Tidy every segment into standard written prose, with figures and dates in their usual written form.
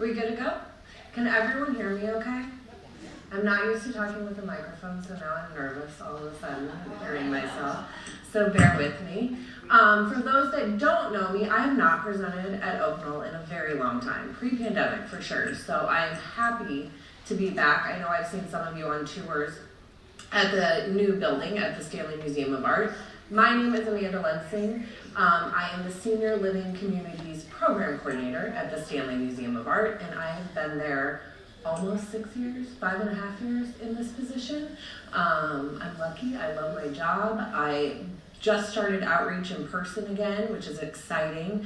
Are we good to go? Can everyone hear me okay? I'm not used to talking with a microphone, so now I'm nervous all of a sudden, hearing myself. So bear with me. For those that don't know me, I have not presented at Oakville in a very long time, pre-pandemic for sure. So I'm happy to be back. I know I've seen some of you on tours at the new building at the Stanley Museum of Art. My name is Amanda Lensing. I am the Senior Living Communities Program Coordinator at the Stanley Museum of Art, and I have been there almost 6 years, 5.5 years in this position. I'm lucky, I love my job. I just started outreach in person again, which is exciting.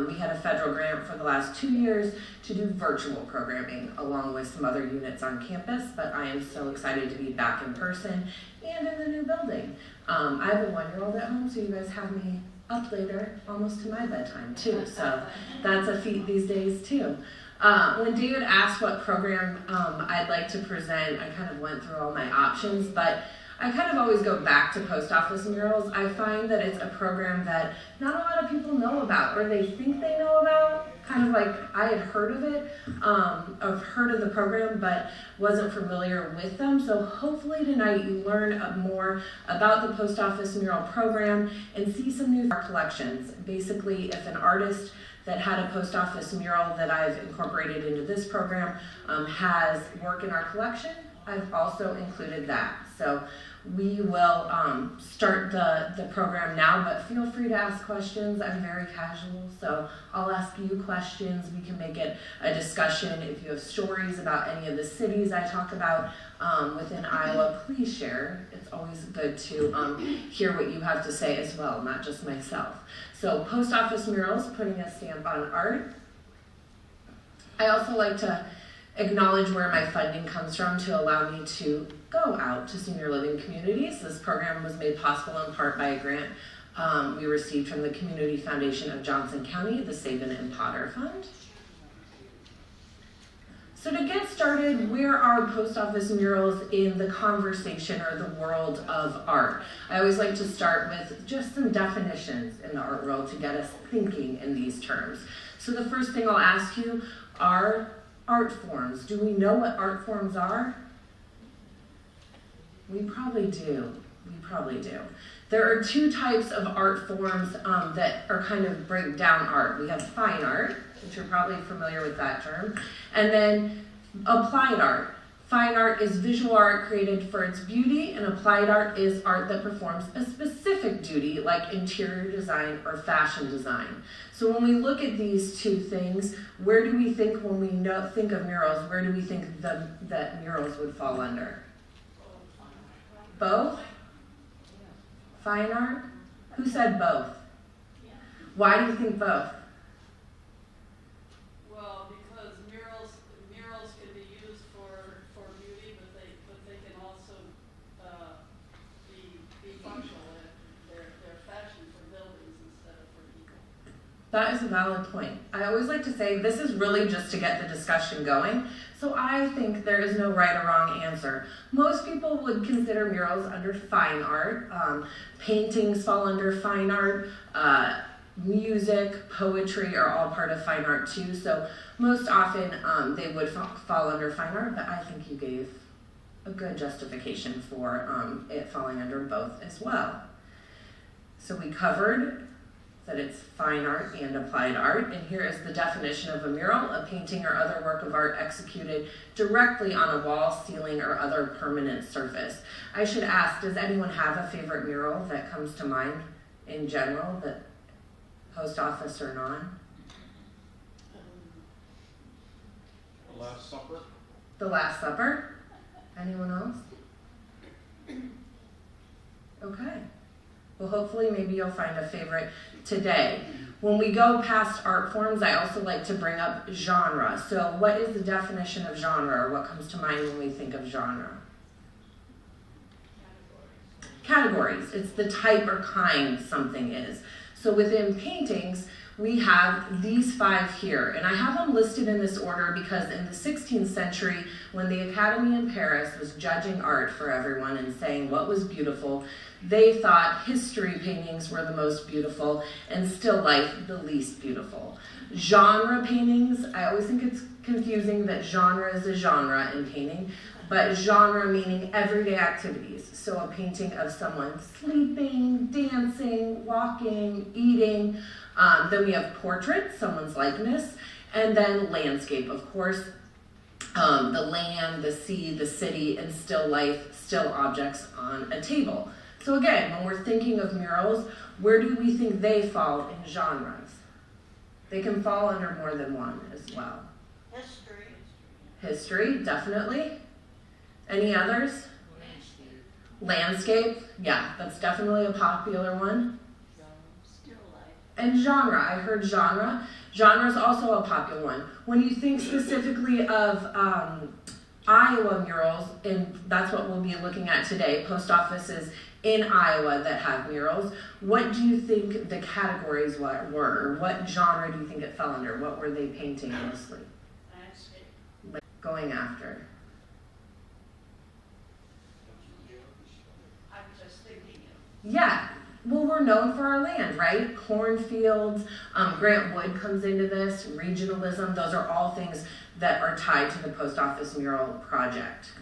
We had a federal grant for the last 2 years to do virtual programming along with some other units on campus, but I am so excited to be back in person and in the new building. I have a 1-year-old at home, so you guys have me up later, almost to my bedtime too, so that's a feat these days too. When David asked what program I'd like to present, I kind of went through all my options, but I kind of always go back to post office murals. I find that it's a program that not a lot of people know about, or they think they know about. Kind of like I had heard of it, I've heard of the program, but wasn't familiar with them. So hopefully tonight you learn more about the post office mural program and see some new art collections. Basically, if an artist that had a post office mural that I've incorporated into this program has work in our collection, I've also included that. So we will start the program now, but feel free to ask questions. I'm very casual, so I'll ask you questions. We can make it a discussion. If you have stories about any of the cities I talk about within Iowa, please share. It's always good to hear what you have to say as well, not just myself. So post office murals, putting a stamp on art. I also like to acknowledge where my funding comes from to allow me to go out to senior living communities. This program was made possible in part by a grant we received from the Community Foundation of Johnson County, the Sabin and Potter Fund. So to get started, where are post office murals in the conversation or the world of art? I always like to start with just some definitions in the art world to get us thinking in these terms. So the first thing I'll ask you are art forms. Do we know what art forms are? We probably do. We probably do. There are two types of art forms that are kind of break down art. We have fine art, which you're probably familiar with that term, and then applied art. Fine art is visual art created for its beauty, and applied art is art that performs a specific duty, like interior design or fashion design. So when we look at these two things, where do we think when we think of murals, where do we think that murals would fall under? Both? Fine art? Who said both? Why do you think both? Well, because murals That is a valid point. I always like to say this is really just to get the discussion going. So I think there is no right or wrong answer. Most people would consider murals under fine art. Paintings fall under fine art. Music, poetry are all part of fine art too. So most often they would fall under fine art, but I think you gave a good justification for it falling under both as well. So we covered that it's fine art and applied art, and here is the definition of a mural: a painting or other work of art executed directly on a wall, ceiling, or other permanent surface. I should ask, does anyone have a favorite mural that comes to mind in general, that post office or non? The Last Supper. The Last Supper? Anyone else? Okay. Well, hopefully maybe you'll find a favorite today. When we go past art forms, I also like to bring up genre. So what is the definition of genre, or what comes to mind when we think of genre? Categories. It's the type or kind something is. So within paintings, we have these 5 here, and I have them listed in this order because in the 16th century, when the Academy in Paris was judging art for everyone and saying what was beautiful, they thought history paintings were the most beautiful and still life the least beautiful. Genre paintings, I always think it's confusing that genre is a genre in painting, but genre meaning everyday activities. So a painting of someone sleeping, dancing, walking, eating. Then we have portrait, someone's likeness, and then landscape, of course. The land, the sea, the city, and still life, still objects on a table. So again, when we're thinking of murals, where do we think they fall in genres? They can fall under more than one as well. History. History, definitely. Any others? Landscape, yeah, that's definitely a popular one. Still life. And genre, I heard genre. Genre is also a popular one. When you think specifically of Iowa murals, and that's what we'll be looking at today, post offices in Iowa that have murals, what do you think the categories were? Or what genre do you think it fell under? What were they painting mostly? Landscape. Going after? I'm just thinking of. Yeah. Well, we're known for our land, right? Cornfields, Grant Wood comes into this, regionalism, those are all things that are tied to the post office mural project.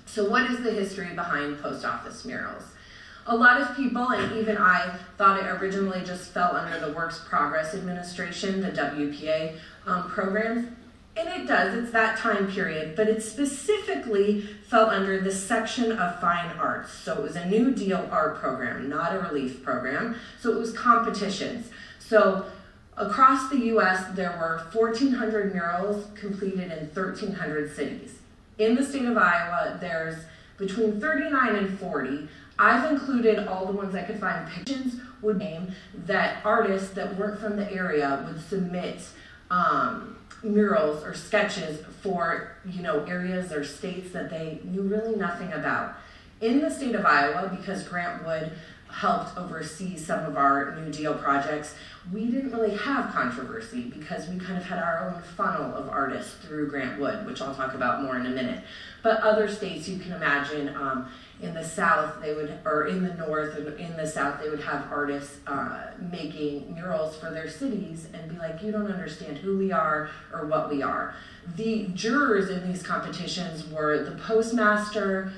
So what is the history behind post office murals? A lot of people, and even I, thought it originally just fell under the Works Progress Administration, the WPA programs. And it does, it's that time period, but it specifically fell under the section of fine arts. So it was a New Deal art program, not a relief program. So it was competitions. So across the US, there were 1,400 murals completed in 1,300 cities. In the state of Iowa, there's between 39 and 40. I've included all the ones I could find. Pictures would name that artists that weren't from the area would submit murals or sketches for, areas or states that they knew really nothing about. In the state of Iowa, because Grant Wood helped oversee some of our New Deal projects, we didn't really have controversy because we kind of had our own funnel of artists through Grant Wood, which I'll talk about more in a minute. But other states, you can imagine, in the South, or in the North and in the South, they would have artists making murals for their cities and be like, you don't understand who we are or what we are. The jurors in these competitions were the postmaster,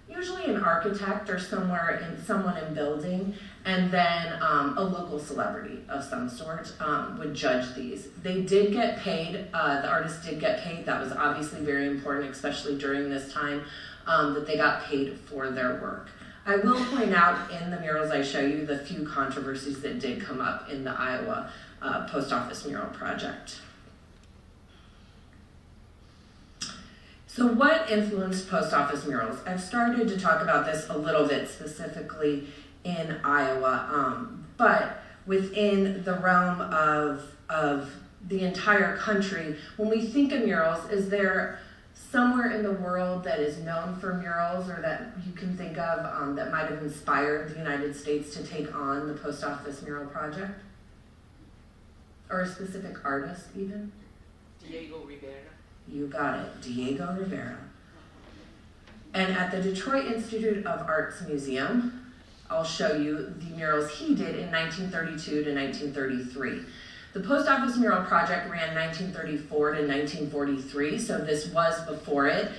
usually an architect or someone in building, and then a local celebrity of some sort would judge these. They did get paid, the artists did get paid. That was obviously very important, especially during this time, that they got paid for their work. I will point out in the murals I show you the few controversies that did come up in the Iowa post office mural project. So what influenced post office murals? I've started to talk about this a little bit specifically in Iowa, but within the realm of the entire country, when we think of murals, is there somewhere in the world that is known for murals or that you can think of that might have inspired the United States to take on the post office mural project? Or a specific artist even? Diego Rivera. You got it, Diego Rivera. And at the Detroit Institute of Arts Museum, I'll show you the murals he did in 1932 to 1933. The Post Office Mural Project ran 1934 to 1943, so this was before it.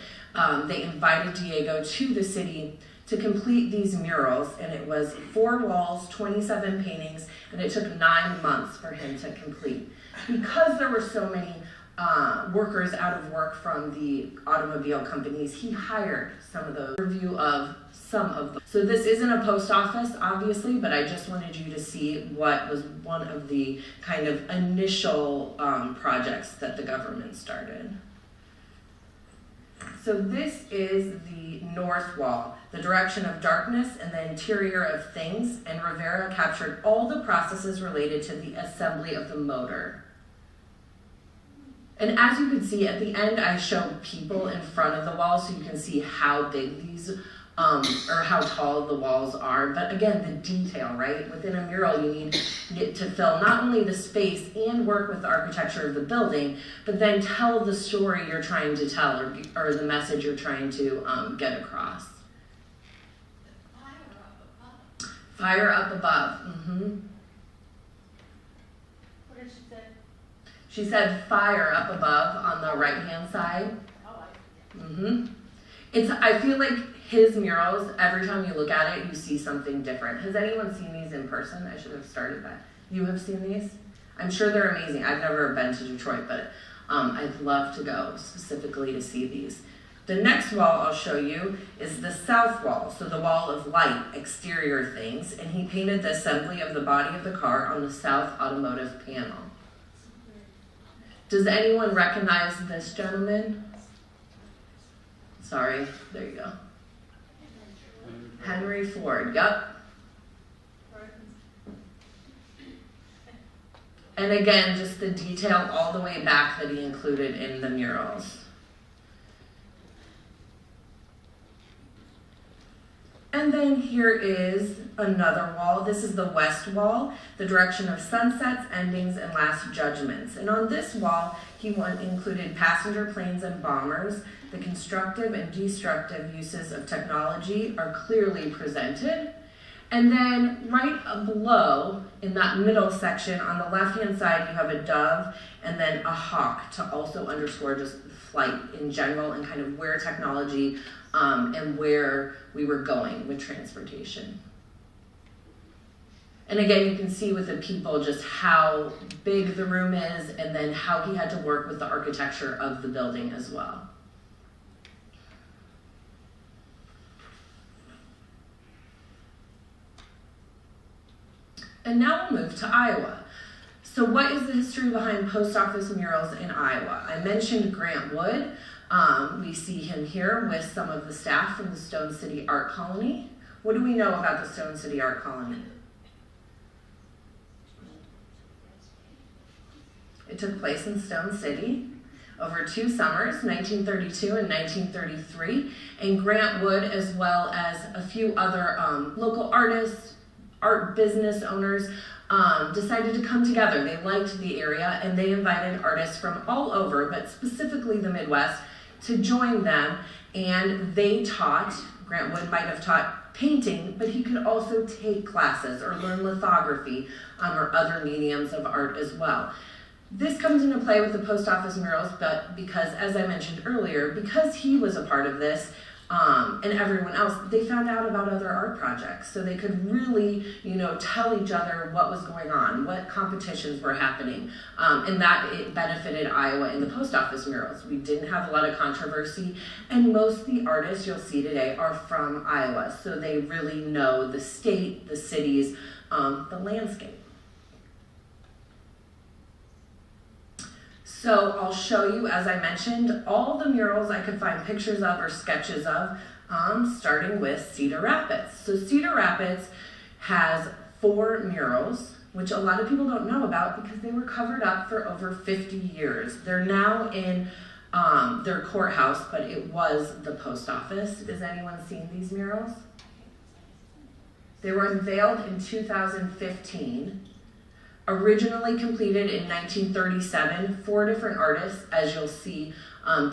They invited Diego to the city to complete these murals, and it was 4 walls, 27 paintings, and it took 9 months for him to complete. Because there were so many workers out of work from the automobile companies, he hired some of those. Review of some of them. So this isn't a post office, obviously, but I just wanted you to see what was one of the kind of initial projects that the government started. So this is the north wall, the direction of darkness and the interior of things, and Rivera captured all the processes related to the assembly of the motor. And as you can see at the end, I show people in front of the wall so you can see how big these, or how tall the walls are. But again, the detail, right? Within a mural, you need to fill not only the space and work with the architecture of the building, but then tell the story you're trying to tell, or the message you're trying to get across. Fire up above. Mm-hmm. What did she say? She said fire up above on the right-hand side. Oh, Mm-hmm. I feel like his murals, every time you look at it, you see something different. Has anyone seen these in person? I should have started that. You have seen these? I'm sure they're amazing. I've never been to Detroit, but I'd love to go specifically to see these. The next wall I'll show you is the south wall, so the wall of light, exterior things, and he painted the assembly of the body of the car on the south automotive panel. Does anyone recognize this gentleman? Sorry, there you go. Henry Ford, yep. And again, just the detail all the way back that he included in the murals. And then here is another wall. This is the west wall, the direction of sunsets, endings, and last judgments. And on this wall, he included passenger planes and bombers. The constructive and destructive uses of technology are clearly presented. And then right below, in that middle section, on the left-hand side, you have a dove and then a hawk to also underscore just flight in general and kind of where technology and where we were going with transportation. And again, you can see with the people just how big the room is and then how he had to work with the architecture of the building as well. And now we'll move to Iowa. So what is the history behind post office murals in Iowa? I mentioned Grant Wood. We see him here with some of the staff from the Stone City Art Colony. What do we know about the Stone City Art Colony? It took place in Stone City over 2 summers, 1932 and 1933, and Grant Wood, as well as a few other local artists, art business owners, decided to come together. They liked the area and they invited artists from all over, but specifically the Midwest, to join them. And they taught, Grant Wood might have taught painting, but he could also take classes or learn lithography or other mediums of art as well. This comes into play with the post office murals, but because, as I mentioned earlier, because he was a part of this, and everyone else, they found out about other art projects. So they could really, tell each other what was going on, what competitions were happening. And that it benefited Iowa in the post office murals. We didn't have a lot of controversy. And most of the artists you'll see today are from Iowa. So they really know the state, the cities, the landscape. So I'll show you, as I mentioned, all the murals I could find pictures of or sketches of, starting with Cedar Rapids. So Cedar Rapids has 4 murals, which a lot of people don't know about because they were covered up for over 50 years. They're now in their courthouse, but it was the post office. Has anyone seen these murals? They were unveiled in 2015. Originally completed in 1937, 4 different artists, as you'll see,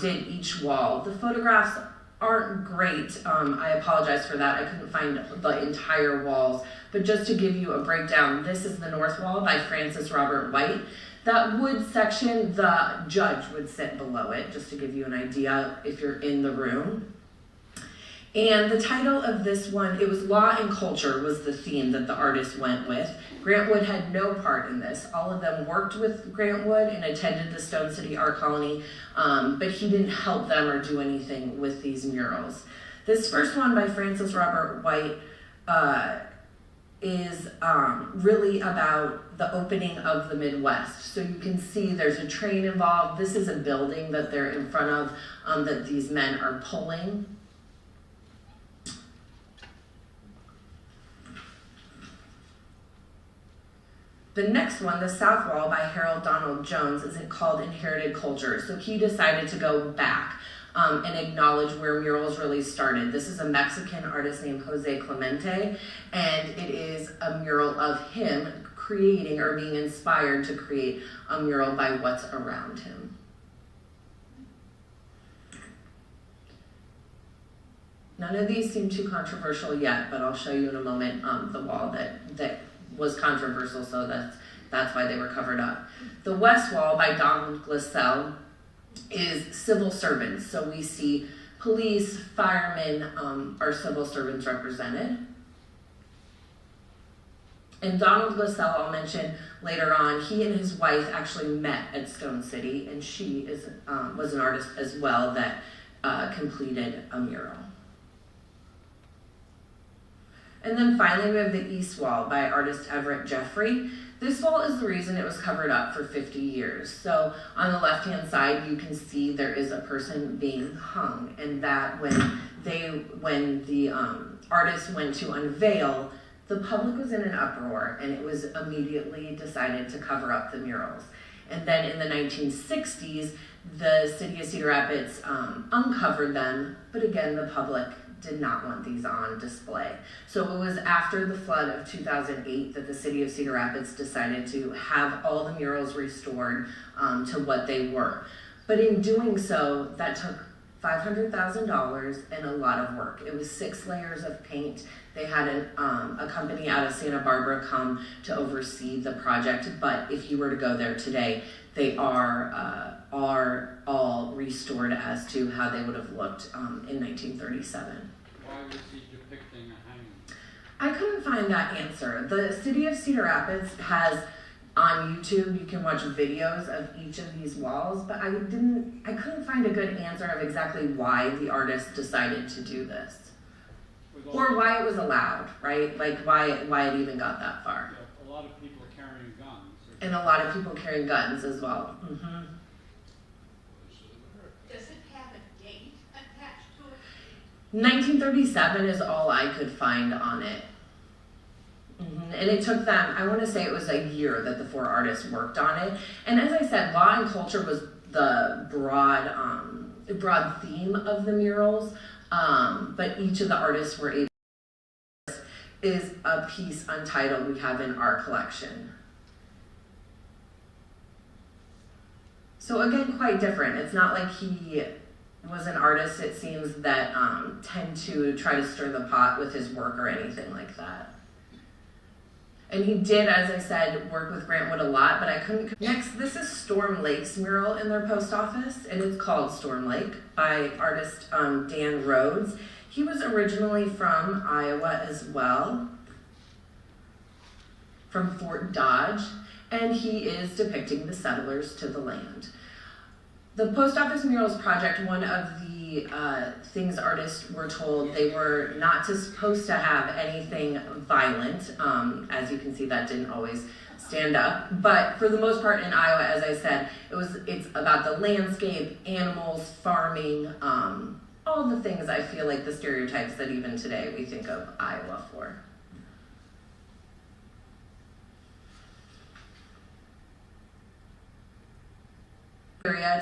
did each wall. The photographs aren't great. I apologize for that. I couldn't find the entire walls, but just to give you a breakdown, this is the north wall by Francis Robert White. That wood section, the judge would sit below it, just to give you an idea if you're in the room. And the title of this one, it was Law and Culture was the theme that the artist went with. Grant Wood had no part in this. All of them worked with Grant Wood and attended the Stone City Art Colony, but he didn't help them or do anything with these murals. This first one by Francis Robert White is really about the opening of the Midwest. So you can see there's a train involved. This is a building that they're in front of that these men are pulling. The next one, the South Wall by Harold Donald Jones, is called Inherited Culture. So he decided to go back and acknowledge where murals really started. This is a Mexican artist named Jose Clemente, and it is a mural of him creating or being inspired to create a mural by what's around him. None of these seem too controversial yet, but I'll show you in a moment the wall that was controversial, so that's why they were covered up. The West Wall by Donald Glassell is civil servants. So we see police, firemen are civil servants represented. And Donald Glassell, I'll mention later on, he and his wife actually met at Stone City, and she was an artist as well that completed a mural. And then finally we have the East Wall by artist Everett Jeffrey. This wall is the reason it was covered up for 50 years. So on the left-hand side, you can see there is a person being hung, and that when the artist went to unveil, the public was in an uproar, and it was immediately decided to cover up the murals. And then in the 1960s, the city of Cedar Rapids uncovered them, but again, the public did not want these on display. So it was after the flood of 2008 that the city of Cedar Rapids decided to have all the murals restored to what they were. But in doing so, that took $500,000 and a lot of work. It was 6 layers of paint. They had a company out of Santa Barbara come to oversee the project, but if you were to go there today, they are all restored as to how they would have looked in 1937. Why was he depicting a hanging? I couldn't find that answer. The city of Cedar Rapids has on YouTube, you can watch videos of each of these walls, but I couldn't find a good answer of exactly why the artist decided to do this. Or why it was allowed, right? Like why it even got that far. Yeah, a lot of people carrying guns. And a lot of people carrying guns as well. Mm-hmm. Does it have a date attached to it? 1937 is all I could find on it. And it took them, I want to say it was a year that the 4 artists worked on it. And as I said, law and culture was the broad theme of the murals, but each of the artists were able to is a piece untitled we have in our collection. So again, quite different. It's not like he was an artist, it seems, that tend to try to stir the pot with his work or anything like that. And he did, as I said, work with Grant Wood a lot, but I couldn't. Next, this is Storm Lake's mural in their post office, and it's called Storm Lake by artist Dan Rhodes. He was originally from Iowa as well, from Fort Dodge, and he is depicting the settlers to the land. The Post Office Murals Project, one of the things artists were told, they were not supposed to have anything violent. As you can see, that didn't always stand up. But for the most part in Iowa, as I said, it's about the landscape, animals, farming, all the things I feel like the stereotypes that even today we think of Iowa for.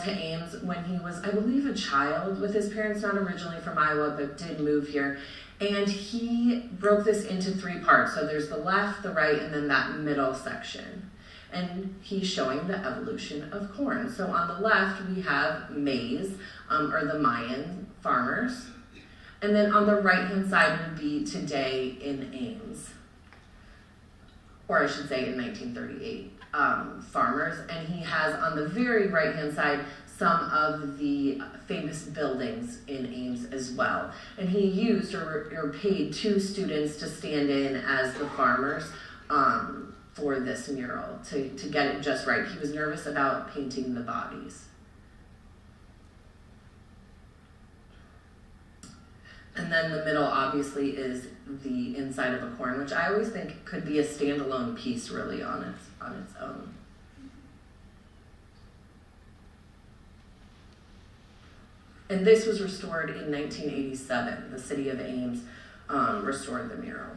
To Ames when he was, I believe, a child with his parents, not originally from Iowa, but did move here. And he broke this into 3 parts. So there's the left, the right, and then that middle section. and he's showing the evolution of corn. So on the left, we have maize, or the Mayan farmers. And then on the right-hand side would be today in Ames, or I should say in 1938, farmers. And he has on the very right-hand side some of the famous buildings in Ames as well. And he used or paid 2 students to stand in as the farmers for this mural to get it just right. He was nervous about painting the bodies. And then the middle obviously is the inside of a corn, which I always think could be a standalone piece really on its own. And this was restored in 1987. The city of Ames restored the mural.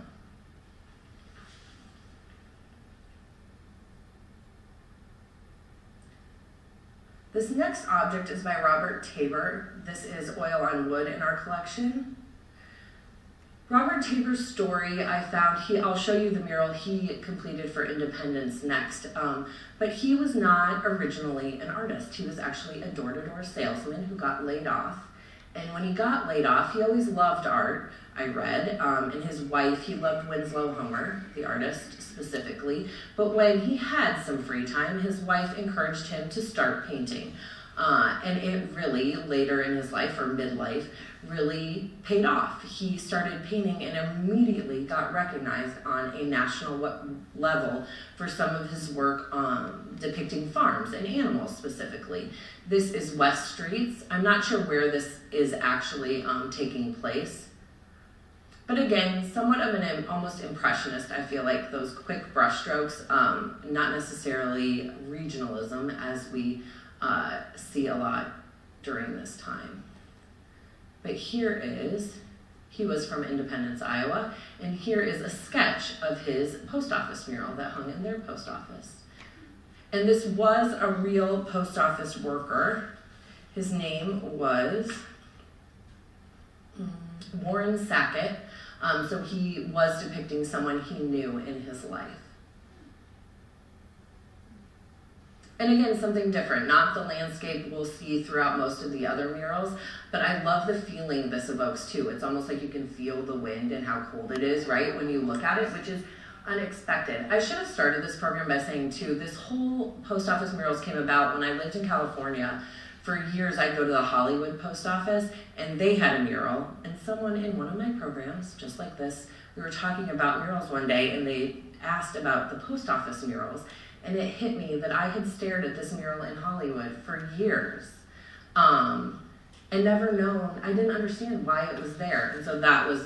This next object is by Robert Tabor. This is oil on wood in our collection. Robert Tabor's story, I found, I'll show you the mural he completed for Independence next, but he was not originally an artist. He was actually a door-to-door salesman who got laid off. And when he got laid off, he always loved art, I read, and his wife, he loved Winslow Homer, the artist specifically, but when he had some free time, his wife encouraged him to start painting. And it really, later in his life, or midlife, really paid off. He started painting and immediately got recognized on a national level for some of his work depicting farms and animals specifically. This is West Streets. I'm not sure where this is actually taking place. But again, somewhat of an almost impressionist, I feel like, those quick brushstrokes, not necessarily regionalism as we see a lot during this time. But here he was from Independence, Iowa, and here is a sketch of his post office mural that hung in their post office. And this was a real post office worker. His name was Warren Sackett, so he was depicting someone he knew in his life. And again, something different, not the landscape we'll see throughout most of the other murals, but I love the feeling this evokes too. It's almost like you can feel the wind and how cold it is, right, when you look at it, which is unexpected. I should have started this program by saying too, this whole post office murals came about when I lived in California. For years, I'd go to the Hollywood post office, and they had a mural, and someone in one of my programs, just like this, we were talking about murals one day, and they asked about the post office murals. And it hit me that I had stared at this mural in Hollywood for years and never known, I didn't understand why it was there. And so that was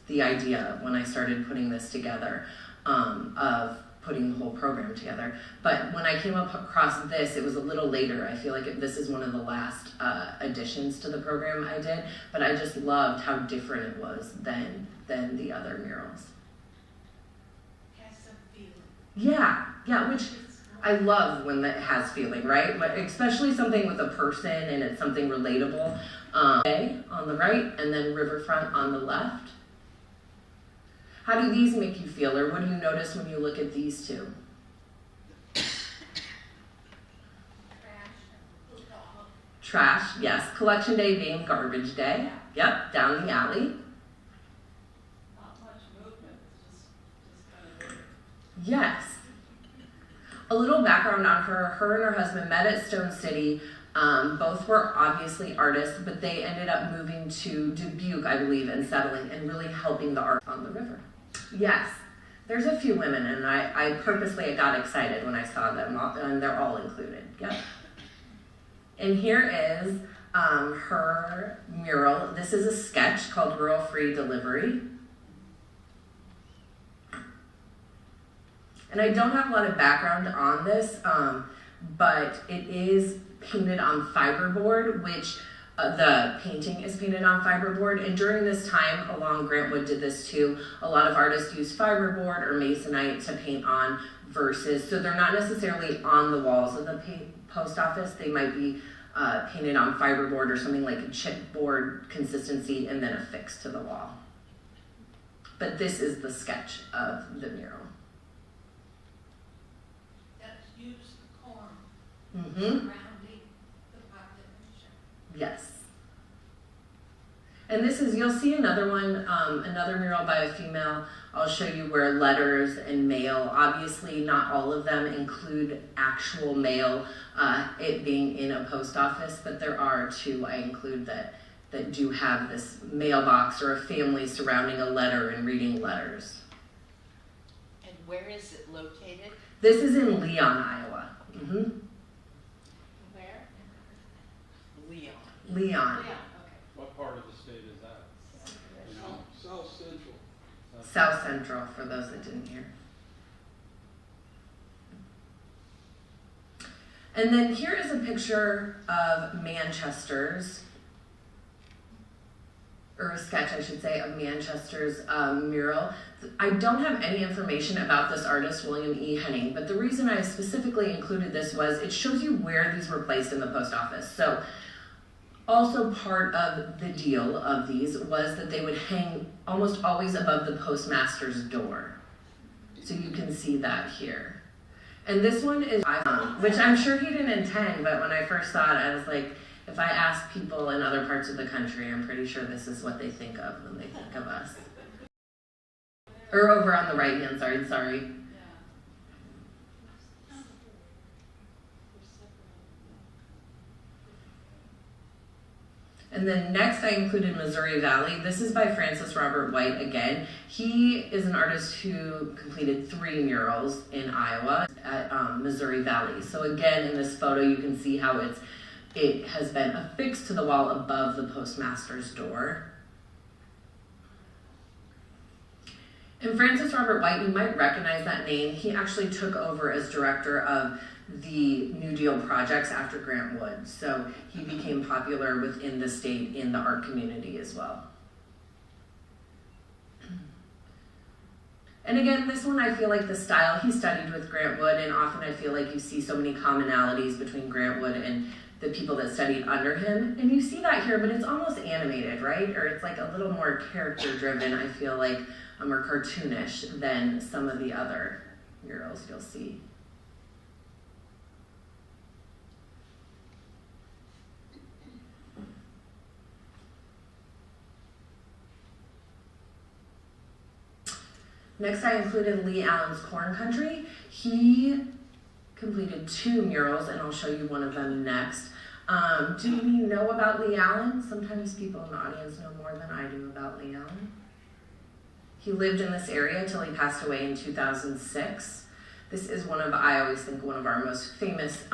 the idea when I started putting this together, of putting the whole program together. But when I came across this, it was a little later. I feel like this is one of the last additions to the program I did, but I just loved how different it was than the other murals. Yeah, which I love when that has feeling, right? But especially something with a person and it's something relatable. On the right, and then Riverfront on the left. How do these make you feel, or what do you notice when you look at these two? Trash, yes. Collection day being garbage day. Yep, down the alley. Yes. A little background on her. Her and her husband met at Stone City. Both were obviously artists, but they ended up moving to Dubuque, I believe, and settling and really helping the art on the river. Yes. There's a few women, and I purposely got excited when I saw them, and they're all included. Yep. And here is her mural. This is a sketch called Rural Free Delivery. And I don't have a lot of background on this, but it is painted on fiberboard, which the painting is painted on fiberboard. And during this time, along Grant Wood did this too, a lot of artists use fiberboard or masonite to paint on verses. So they're not necessarily on the walls of the post office. They might be painted on fiberboard or something like a chipboard consistency and then affixed to the wall. But this is the sketch of the mural. That Mm-hmm. surrounding the population. Yes. And this is, you'll see another one, another mural by a female. I'll show you where letters and mail, obviously not all of them include actual mail, it being in a post office, but there are two I include that do have this mailbox or a family surrounding a letter and reading letters. And where is it located? This is in Leon, Iowa. Mm-hmm. Where? Leon. Leon. Yeah, okay. What part of the state is that? You know? South Central. South Central, for those that didn't hear. And then here is a picture of Manchester's, or a sketch, I should say, of Manchester's mural. I don't have any information about this artist, William E. Henning, but the reason I specifically included this was it shows you where these were placed in the post office. So also part of the deal of these was that they would hang almost always above the postmaster's door. So you can see that here. And this one is, which I'm sure he didn't intend, but when I first saw it, I was like, if I ask people in other parts of the country, I'm pretty sure this is what they think of when they think of us. Or over on the right-hand side, sorry. And then next I included Missouri Valley. This is by Francis Robert White again. He is an artist who completed 3 murals in Iowa at Missouri Valley. So again, in this photo, you can see how it has been affixed to the wall above the postmaster's door. And Francis Robert White, you might recognize that name. He actually took over as director of the New Deal projects after Grant Wood. So he became popular within the state in the art community as well. And again, this one I feel like the style, he studied with Grant Wood, and often I feel like you see so many commonalities between Grant Wood and the people that studied under him. And you see that here, but it's almost animated, right? Or it's like a little more character driven, I feel like, or cartoonish than some of the other murals you'll see. Next, I included Lee Allen's Corn Country. He completed 2 murals, and I'll show you one of them next. Do you know about Lee Allen? Sometimes people in the audience know more than I do about Lee Allen. He lived in this area till he passed away in 2006. This is I always think, one of our most famous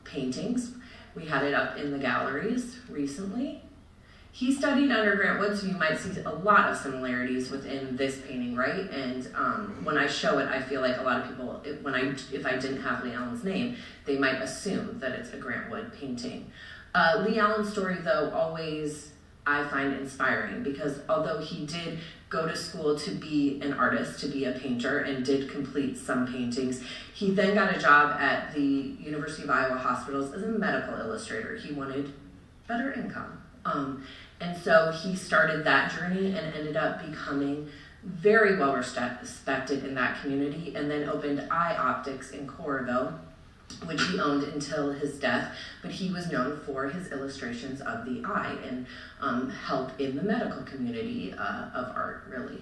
paintings. We had it up in the galleries recently. He studied under Grant Wood, so you might see a lot of similarities within this painting, right? And when I show it, I feel like a lot of people, if I didn't have Lee Allen's name, they might assume that it's a Grant Wood painting. Lee Allen's story, though, always I find inspiring, because although he did go to school to be an artist, to be a painter, and did complete some paintings, he then got a job at the University of Iowa hospitals as a medical illustrator. He wanted better income. And so he started that journey and ended up becoming very well respected in that community, and then opened Eye Optics in Coralville, which he owned until his death. But he was known for his illustrations of the eye and help in the medical community of art, really.